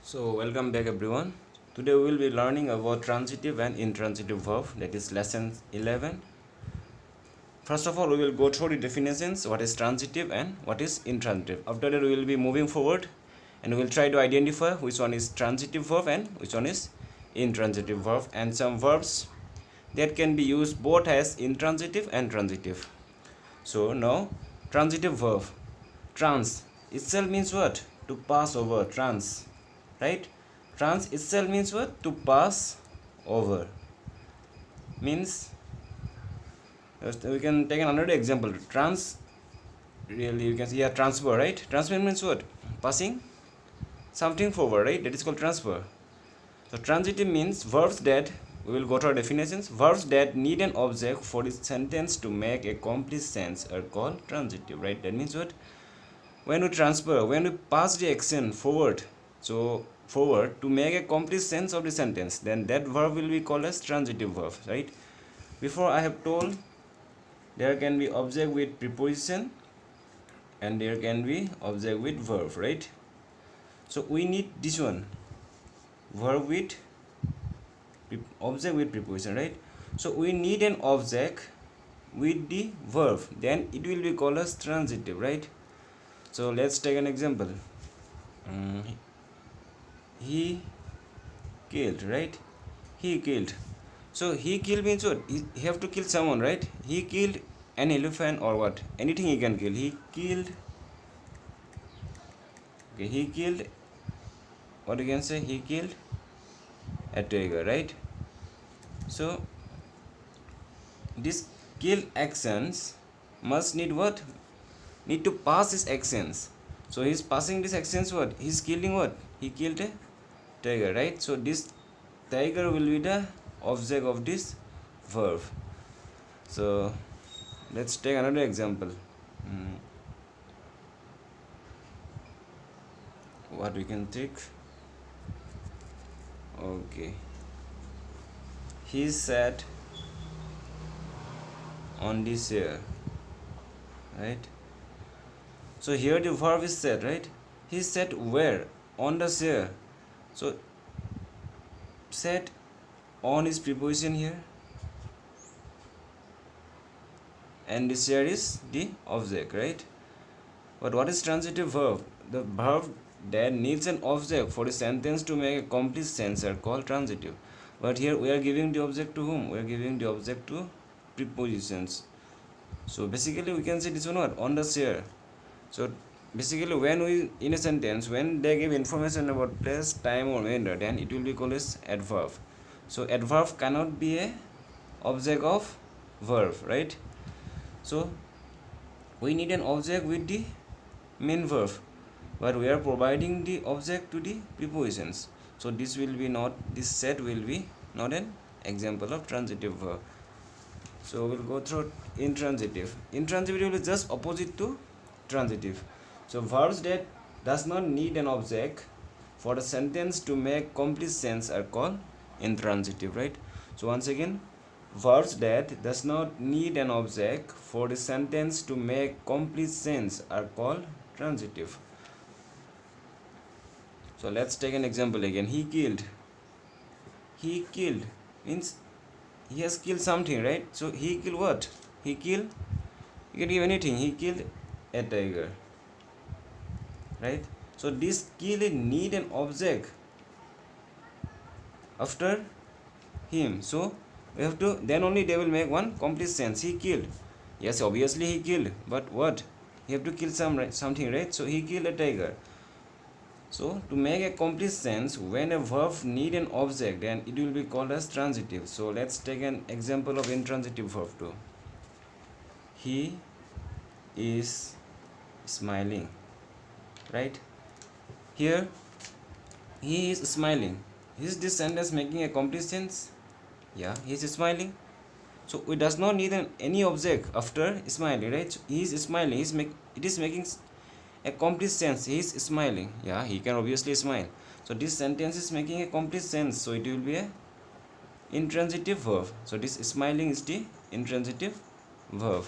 So welcome back everyone. Today we will be learning about transitive and intransitive verb, that is lesson 11. First of all, we will go through the definitions, what is transitive and what is intransitive. After that we will be moving forward and we will try to identify which one is transitive verb and which one is intransitive verb, and some verbs that can be used both as intransitive and transitive. So now, transitive verb. Trans itself means what? To pass over. Trans, right? Trans itself means what? To pass over. Means we can take another example. Trans, really you can see here transfer, right? Transfer means what? Passing something forward, right? That is called transfer. So transitive means verbs that, we will go to our definitions. Verbs that need an object for the sentence to make a complete sense are called transitive, right? That means what? When we transfer, when we pass the action forward, so forward to make a complete sense of the sentence, then that verb will be called as transitive verb, right? Before I have told there can be object with preposition and there can be object with verb, right? So we need this one, verb with object with preposition, right? So we need an object with the verb, then it will be called as transitive, right? So let's take an example. He killed, right? He killed. So he killed means what? He have to kill someone, right? He killed an elephant or what? Anything he can kill. He killed. Okay, he killed. What you can say? He killed a tiger, right? So this kill actions must need what? Need to pass his actions. So he's passing these actions what? He's killing what? He killed a tiger, right? So this tiger will be the object of this verb. So let's take another example. What we can take? Okay, he sat on the chair, right? So here the verb is sat, right? He sat where? On the chair. So sat on is preposition here and the chair is the object, right? But what is transitive verb? The verb that needs an object for the sentence to make a complete sense are called transitive. But here we are giving the object to whom? We are giving the object to prepositions. So basically we can say this one what? On the chair. So basically when we, in a sentence, when they give information about place, time or manner, then it will be called as adverb. So adverb cannot be a object of verb, right? So we need an object with the main verb, but we are providing the object to the prepositions. So this will be not, this set will be not an example of transitive verb. So we'll go through intransitive. Intransitive is just opposite to transitive. So verbs that does not need an object for the sentence to make complete sense are called intransitive, right? So once again, verbs that does not need an object for the sentence to make complete sense are called transitive. So let's take an example again. He killed. He killed means he has killed something, right? So he killed what? He killed, you can give anything. He killed a tiger, right? So this kill need an object after him. So we have to, then only they will make one complete sense. He killed. Yes, obviously he killed, but what? He have to kill something, right? So he killed a tiger. So to make a complete sense, when a verb need an object, then it will be called as transitive. So let's take an example of intransitive verb too. He is smiling, right? Here he is smiling. Is this sentence making a complete sense? Yeah, he is smiling. So it does not need any object after smiling, right? So he is smiling. It is making a complete sense. He is smiling. Yeah, he can obviously smile. So this sentence is making a complete sense. So it will be a intransitive verb. So this smiling is the intransitive verb.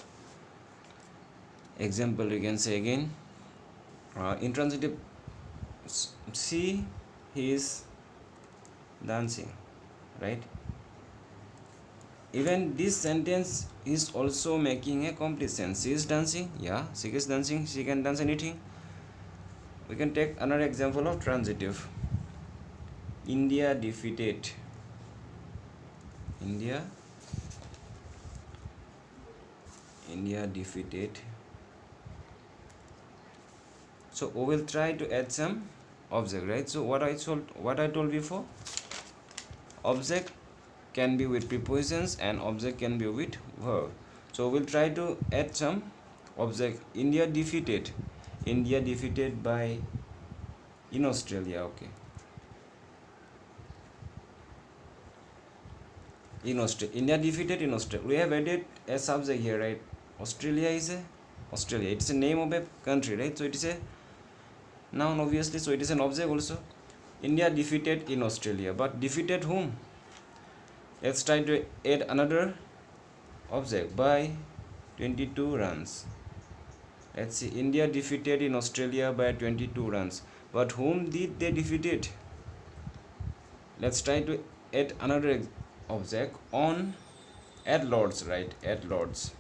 Example we can say again. Intransitive. She he is dancing, right? Even this sentence is also making a complete sense. She is dancing, yeah, she is dancing, she can dance anything. We can take another example of transitive. India defeated. India defeated. So we will try to add some object, right? So what I told before, object can be with prepositions and object can be with verb. So we'll try to add some object. India defeated by in Australia. Okay, in Australia, India defeated in Australia. We have added a subject here, right? Australia is a Australia, it's a name of a country, right? So it is a noun, obviously, so it is an object also. India defeated in Australia, but defeated whom? Let's try to add another object, by 22 runs. Let's see, India defeated in Australia by 22 runs, but whom did they defeated? Let's try to add another object, on at Lords, right? At Lords.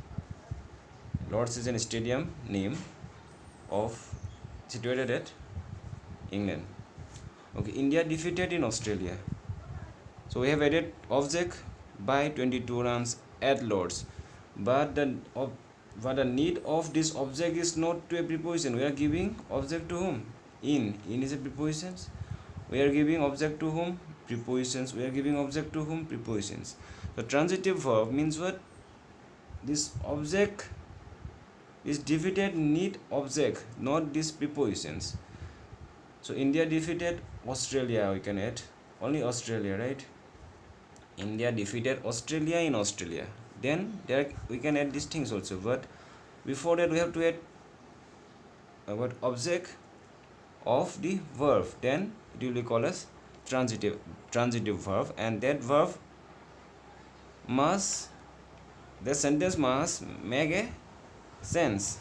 Lords is a stadium name of situated at England. Okay, India defeated in Australia. So we have added object by 22 runs at Lords, but the need of this object is not to a preposition. We are giving object to whom? In is a preposition. We are giving object to whom? Prepositions. We are giving object to whom? Prepositions. The transitive verb means what? This object is defeated need object, not these prepositions. So India defeated Australia, we can add only Australia, right? India defeated Australia in Australia. Then there we can add these things also, but before that we have to add what object of the verb. Then it will be called as transitive verb, and that verb must, the sentence must make a sense.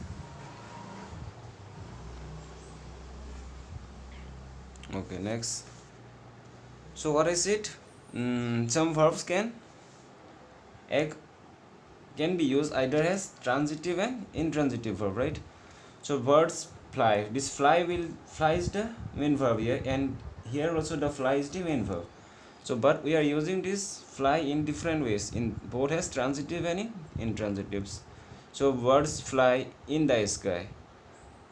Okay, next. So what is it? Some verbs can be used either as transitive and intransitive verb, right? So birds fly. This fly is the main verb here, and here also the fly is the main verb. So but we are using this fly in different ways, in both as transitive and in intransitives. So birds fly in the sky.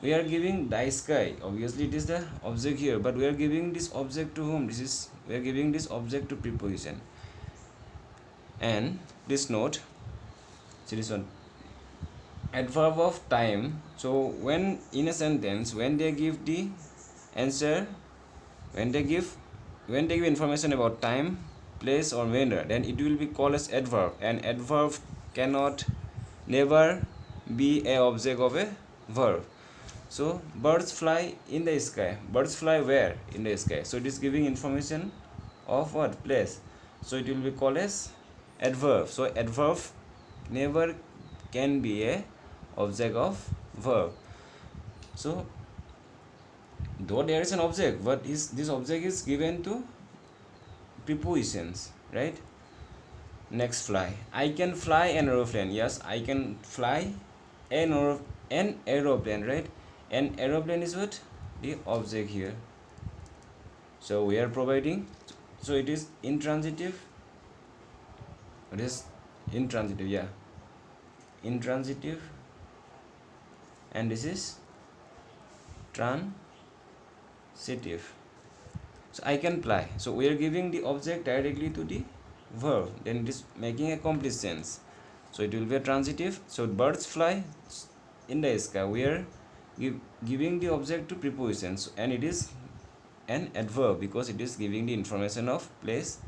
We are giving the sky, obviously it is the object here, but we are giving this object to whom? We are giving this object to preposition. And this note, see this one, adverb of time. So when in a sentence, when they give the answer, when they give information about time, place or manner, then it will be called as adverb, and adverb cannot never be a object of a verb. So birds fly in the sky. Birds fly where? In the sky. So it is giving information of what? Place. So it will be called as adverb. So adverb never can be a object of verb. So though there is an object, but this object is given to prepositions, right? Next, fly. I can fly an aeroplane. Yes, I can fly an aeroplane, right? An aeroplane is what? The object here. So we are providing, so it is intransitive. It is intransitive, yeah, intransitive, and this is transitive. So I can fly. So we are giving the object directly to the verb, then it is making a complete sense. So it will be a transitive. So birds fly in the sky. We are giving the object to prepositions, and it is an adverb because it is giving the information of place.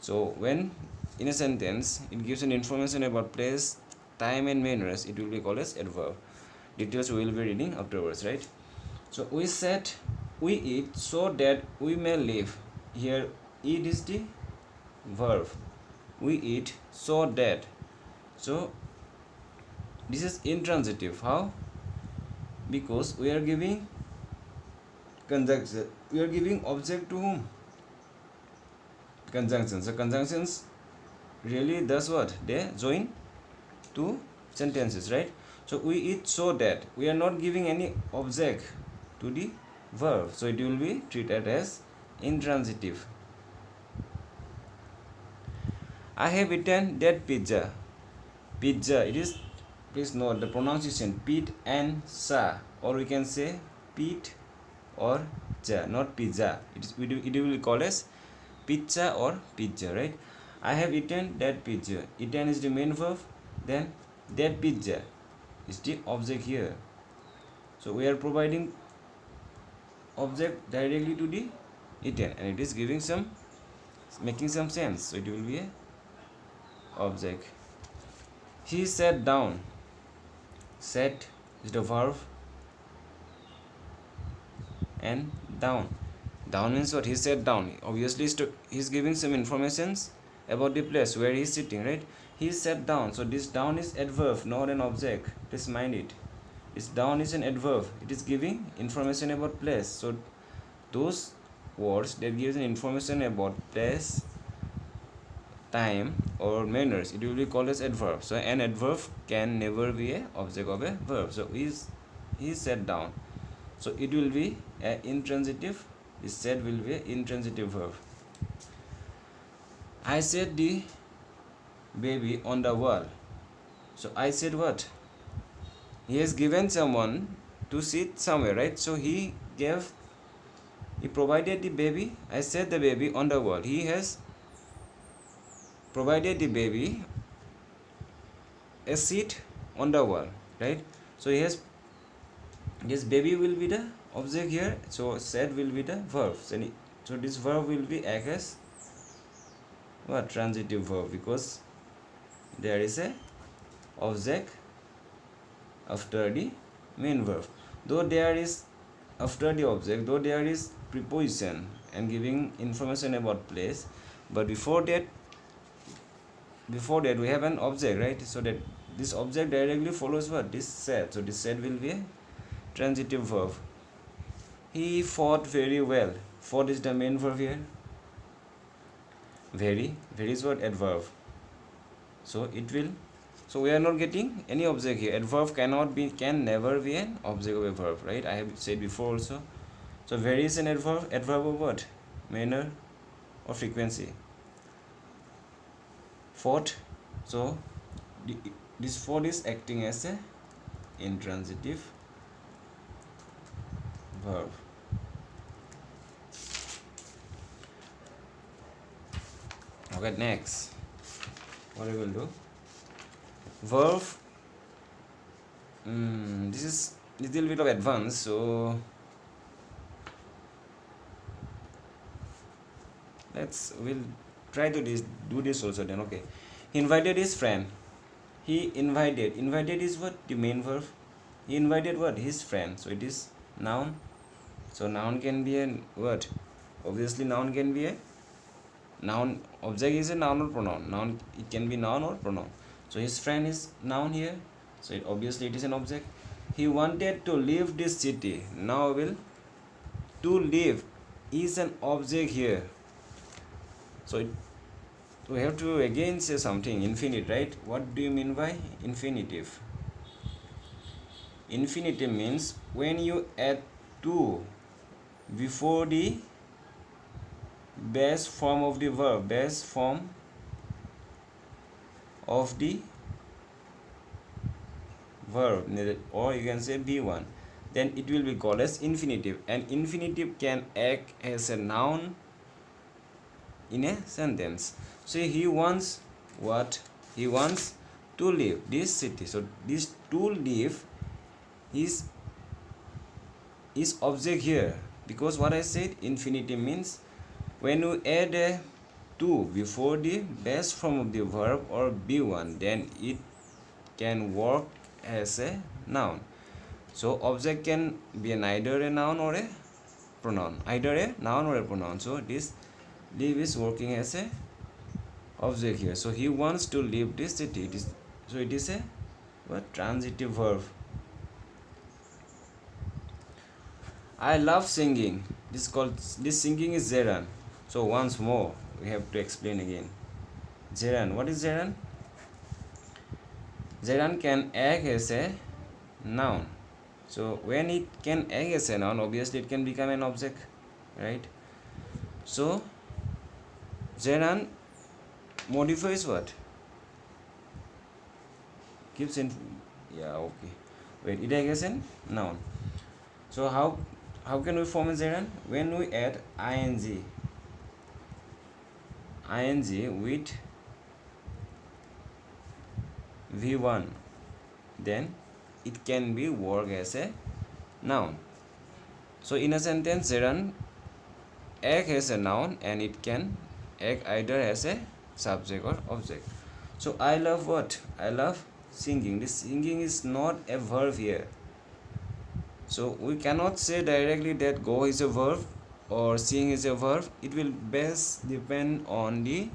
So when in a sentence it gives an information about place, time and manners, it will be called as adverb. Details we will be reading afterwards, right? So we said we eat so that we may live. Here eat is the verb. We eat so that. So this is intransitive. How? Because we are giving conjunction. We are giving object to whom? Conjunctions. So conjunctions really does what? They join two sentences, right? So it so that we are not giving any object to the verb, so it will be treated as intransitive. I have eaten that pizza. Pizza, it is, please note the pronunciation, pit and sa, or we can say pit or ja, not pizza. It will be called as pizza or pizza, right? I have eaten that pizza. Eaten is the main verb, then that pizza is the object here. So we are providing object directly to the eaten, and it is giving some, making some sense, so it will be a object. He sat down. Sat is the verb, and down. Down means what? He sat down. Obviously he's giving some informations about the place where he's sitting, right? He sat down. So this down is adverb, not an object. Please mind it. This down is an adverb. It is giving information about place. So those words that gives an information about place, time, or manners, it will be called as adverb. So an adverb can never be a object of a verb. So he sat down. So it will be an intransitive. This said will be an intransitive verb. I set the baby on the wall. So I said what? He has given someone to sit somewhere, right? So he provided the baby. I set the baby on the wall. He has provided the baby a seat on the wall, right? So he has, this baby will be the object here, so said will be the verb. So this verb will be act as what? Transitive verb, because there is a object after the main verb. Though there is, after the object, though there is preposition and giving information about place, but before that we have an object, right? So that this object directly follows what? This said. So this said will be a transitive verb. He fought very well. Fought is the main verb here. Very is what? Adverb. So it will, so we are not getting any object here. Adverb can never be an object of a verb, right? I have said before also. So very is an adverb of what? Manner or frequency. Fought, so this fought is acting as a intransitive verb. Okay, next what we will do, verb. This is little bit of advanced, so we'll try to do this also then. Okay, he invited his friend. He invited is what? The main verb. He invited what? His friend. So it is noun. So noun can be a what? Obviously noun can be a noun. Object is a noun or pronoun. Noun, it can be noun or pronoun. So his friend is noun here, so obviously it is an object. He wanted to leave this city. Now to leave is an object here. So we have to again say something infinite, right? What do you mean by infinitive? Infinitive means when you add to before the base form of the verb, base form of the verb, or you can say B1, then it will be called as infinitive. And infinitive can act as a noun in a sentence. So he wants what? He wants to leave this city. So this to leave is object here, because what I said, infinitive means when you add a to before the base form of the verb or B1, then it can work as a noun. So object can be neither a noun or a pronoun, either a noun or a pronoun. So this leave is working as a object here. So he wants to leave this city. So it is a what? Transitive verb. I love singing. This singing is Zeran. So once more we have to explain again. Zeran. What is Zeran? Zeran can act as a noun. So when it can act as a noun, obviously it can become an object, right? So Zeran modifies what? Keeps in, yeah, okay. Wait, it acts as a noun. So how can we form a Zeran? When we add ing with v1, then it can be work as a noun. So in a sentence, Zeran act as a noun and it can act either as a subject or object. So I love what? I love singing. This singing is not a verb here. So we cannot say directly that go is a verb or sing is a verb. It will best depend on the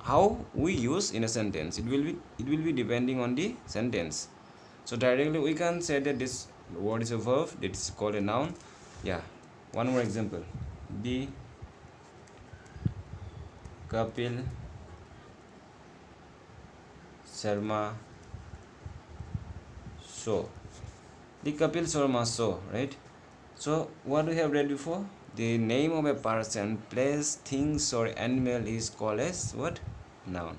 how we use in a sentence. It will be depending on the sentence. So directly we can say that this word is a verb, that is called a noun. Yeah. One more example. The Kapil Sharma show. The Kapil Sharma show, right? So what we have read before? The name of a person, place, things or animal is called as what? Noun.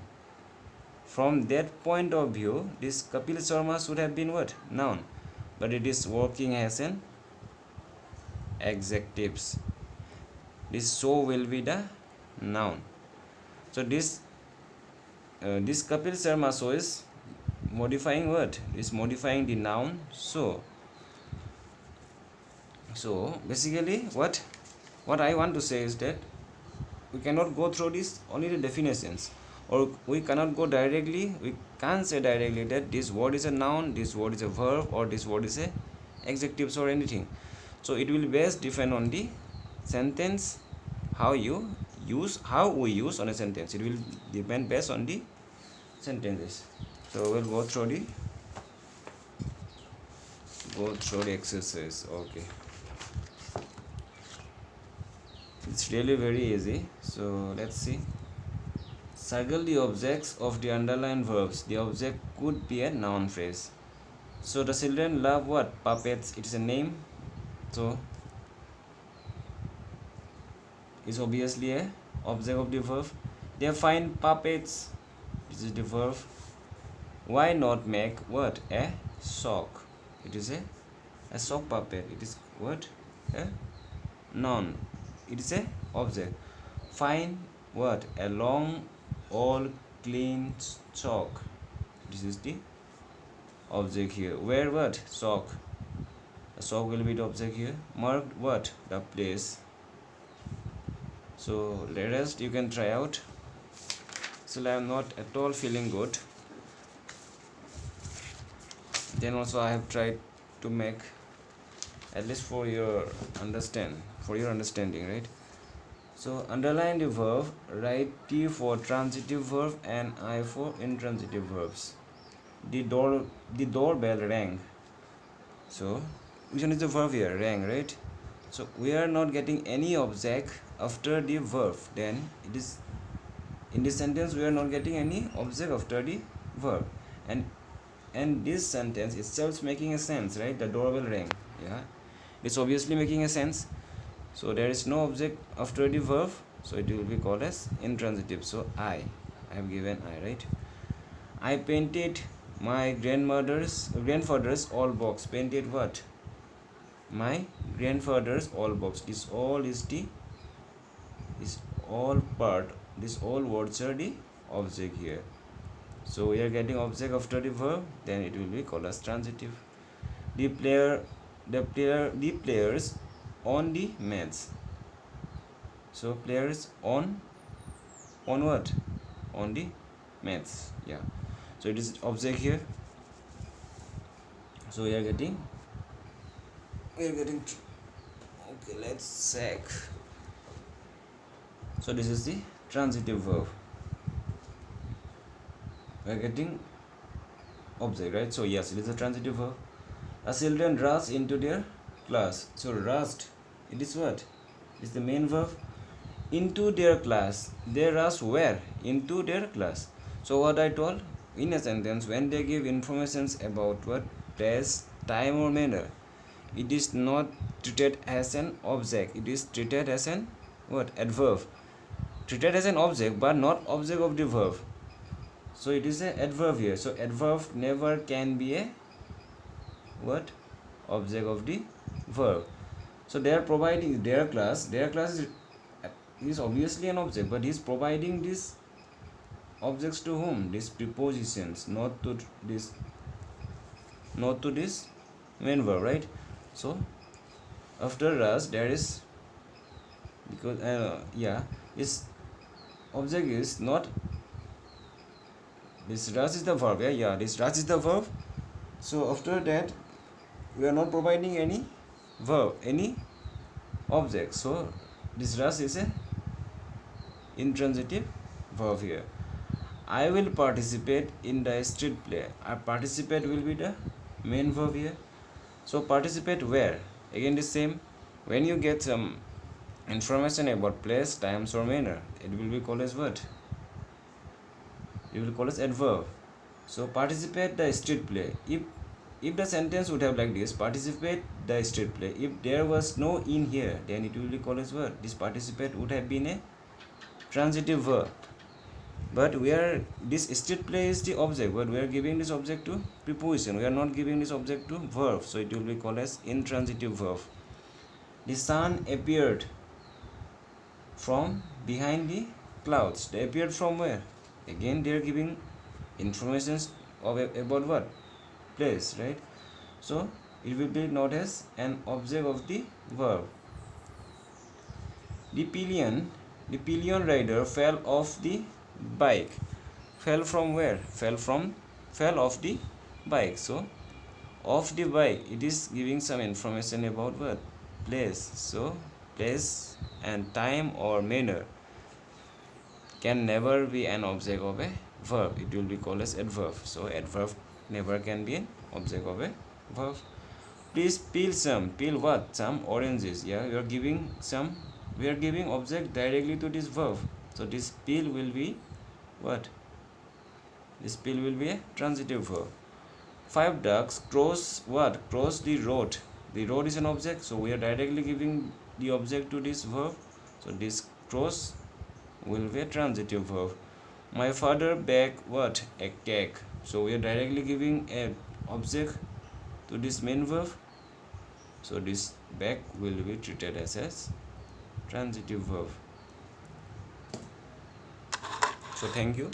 From that point of view, this Kapil Sharma should have been what? Noun. But it is working as an adjectives. This show will be the noun. So this Kapil Sharma show is modifying what? Is modifying the noun so. So basically what I want to say is that we cannot go through this only the definitions, or we cannot go directly, we can't say directly that this word is a noun, this word is a verb, or this word is a adjectives or anything. So it will best depend on the sentence, how we use on a sentence. It will depend based on the sentences. So we'll go through the exercise. Okay, it's really very easy. So let's see. Circle the objects of the underlined verbs. The object could be a noun phrase. So the children love what? Puppets. It is a name. So it's obviously a object of the verb. They find puppets. This is the verb. Why not make what? A sock. It is a sock puppet. It is what? A noun. It is a object. Find what? A long, all clean sock. This is the object here. Where what? Sock. A sock will be the object here. Marked what? The place. So the rest you can try out. Still I am not at all feeling good. Then also I have tried to make at least for your understanding, right? So underline the verb, write T for transitive verb and I for intransitive verbs. The doorbell rang. So which one is the verb here? Rang, right? So we are not getting any object after the verb. Then it is in this sentence we are not getting any object after the verb, and this sentence itself is making a sense, right? The doorbell rang. Yeah, it's obviously making a sense. So there is no object after the verb, so it will be called as intransitive. So I have given I, right? I painted my grandfather's old box. Painted what? My grandfather's old box. This all is the this all words are the object here. So we are getting object after the verb, then it will be called as transitive. The players on the mats. So players on what? On the mats. Yeah. So it is object here. So we are getting okay, let's check. So this is the transitive verb. We are getting object, right? So yes, it is a transitive verb. The children rush into their class. So rushed, it is what? It's the main verb. Into their class. They rushed where? Into their class. So what I told? In a sentence, when they give informations about what? Place, time or manner, it is not treated as an object. It is treated as an what? Adverb. Treated as an object but not object of the verb. So it is an adverb here. So adverb never can be a what? Object of the verb. So they are providing their class. Their class is obviously an object, but he is providing these objects to whom? These prepositions, not to this main verb, right? So after us there is, because this object is not, this rush is the verb. This rush is the verb. So after that we are not providing any verb, any object. So this rush is a intransitive verb here. I will participate in the street play. Participate will be the main verb here. So participate where? Again the same. When you get some information about place, times or manner, it will be called as what? It will call as adverb. So participate the street play. If the sentence would have like this, participate the street play, if there was no in here, then it will be called as what? This participate would have been a transitive verb. But we are, this street play is the object, but we are giving this object to preposition. We are not giving this object to verb, so it will be called as intransitive verb. The sun appeared from behind the clouds. They appeared from where? Again they are giving informations about what? Place, right? So it will be not as an object of the verb. The pillion rider fell off the bike. Fell from where? Fell off the bike. So off the bike, it is giving some information about what? Place. So place and time or manner can never be an object of a verb. It will be called as adverb. So adverb never can be an object of a verb. Please peel some. Peel what? Some oranges. We are giving some. We are giving object directly to this verb. So this peel will be what? This peel will be a transitive verb. 5 ducks cross what? Cross the road. The road is an object, so we are directly giving the object to this verb. So this cross will be a transitive verb. My father baked what? A cake. So we are directly giving a object to this main verb. So this bake will be treated as a transitive verb. So thank you.